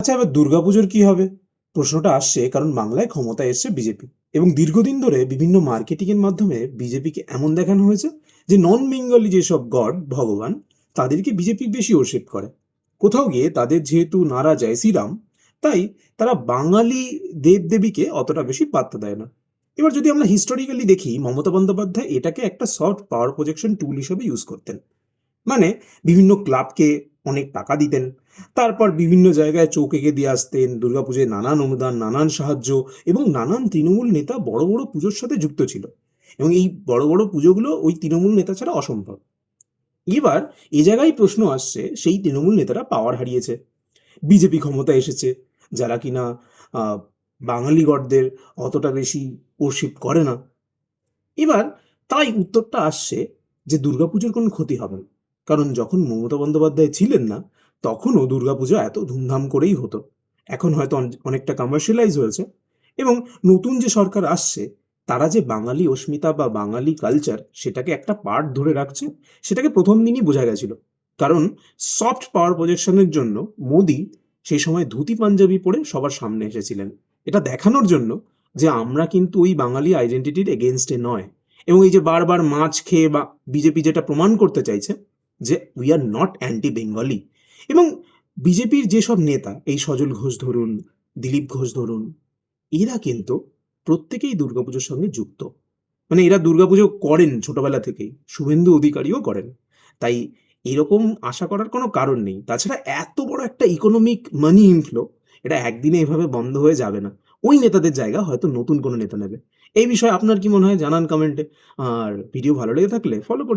আচ্ছা, এবার দুর্গাপুজোর কি হবে? প্রশ্নটা আসছে কারণ বাংলায় ক্ষমতায় এসছে বিজেপি, এবং দীর্ঘদিন ধরে বিভিন্ন মার্কেটিং এর মাধ্যমে বিজেপিকে এমন দেখানো হয়েছে যে নন বেঙ্গলি যেসব গড ভগবান তাদেরকে বিজেপি বেশি ওরশেপ করে। কোথাও গিয়ে তাদের যেহেতু নারা জয় শ্রীরাম, তাই তারা বাঙালি দেবদেবীকে অতটা বেশি পাত্তা দেয় না। এবার যদি আমরা হিস্টোরিক্যালি দেখি, মমতা বন্দ্যোপাধ্যায় এটাকে একটা সফট পাওয়ার প্রজেকশন টুল হিসেবে ইউজ করতেন। মানে বিভিন্ন ক্লাবকে অনেক টাকা দিতেন, তারপর বিভিন্ন জায়গায় চোখ এঁকে দিয়ে আসতেন, দুর্গাপুজোয় নানান অনুদান, নানান সাহায্য, এবং নানান তৃণমূল নেতা বড় বড় পুজোর সাথে যুক্ত ছিল। এবং এই বড় বড় পুজোগুলো ওই তৃণমূল নেতা ছাড়া অসম্ভব। এবার এ জায়গায় প্রশ্ন আসছে, সেই তৃণমূল নেতারা পাওয়ার হারিয়েছে, বিজেপি ক্ষমতা এসেছে, যারা কিনা আহ, বাঙালিগণদের অতটা বেশি ওরশিপ করে না। এবার তাই উত্তরটা আসছে যে দুর্গাপুজোর কোনো ক্ষতি হবে না, কারণ যখন মমতা বন্দ্যোপাধ্যায় ছিলেন না তখনও দুর্গাপুজো এত ধুমধাম করেই হতো। এখন হয়তো অনেকটা কমার্শিয়ালাইজ হয়েছে, এবং নতুন যে সরকার আসছে তারা যে বাঙালি অস্মিতা বা বাঙালি কালচার সেটাকে একটা পার্ট ধরে রাখছে, সেটাকে প্রথম দিনই বোঝা গেছিল। কারণ সফট পাওয়ার প্রজেকশনের জন্য মোদি সেই সময় ধুতি পাঞ্জাবি পরে সবার সামনে এসেছিলেন, এটা দেখানোর জন্য যে আমরা কিন্তু ওই বাঙালি আইডেন্টিটির এগেনস্টে নয়। এবং এই যে বারবার মাছ খেয়ে বা বিজেপি যেটা প্রমাণ করতে চাইছে যে we are not anti Bengali. এবং বিজেপির যেসব নেতা, এই সজল ঘোষ ধরুন, দিলীপ ঘোষ ধরুন, এরা কিন্তু প্রত্যেকেই দুর্গাপুজোর সঙ্গে যুক্ত। মানে এরা দুর্গাপুজো করেন ছোটবেলা থেকেই, শুভেন্দু অধিকারীও করেন। তাই এরকম আশা করার কোনো কারণ নেই। তাছাড়া এত বড় একটা ইকোনমিক মানি ইনফ্লো, এটা একদিনে এভাবে বন্ধ হয়ে যাবে না। ওই নেতাদের জায়গা হয়তো নতুন কোনো নেতা নেবে। এই বিষয়ে আপনার কি মনে হয় জানান কমেন্টে। আর ভিডিও ভালো লেগে থাকলে ফলো করে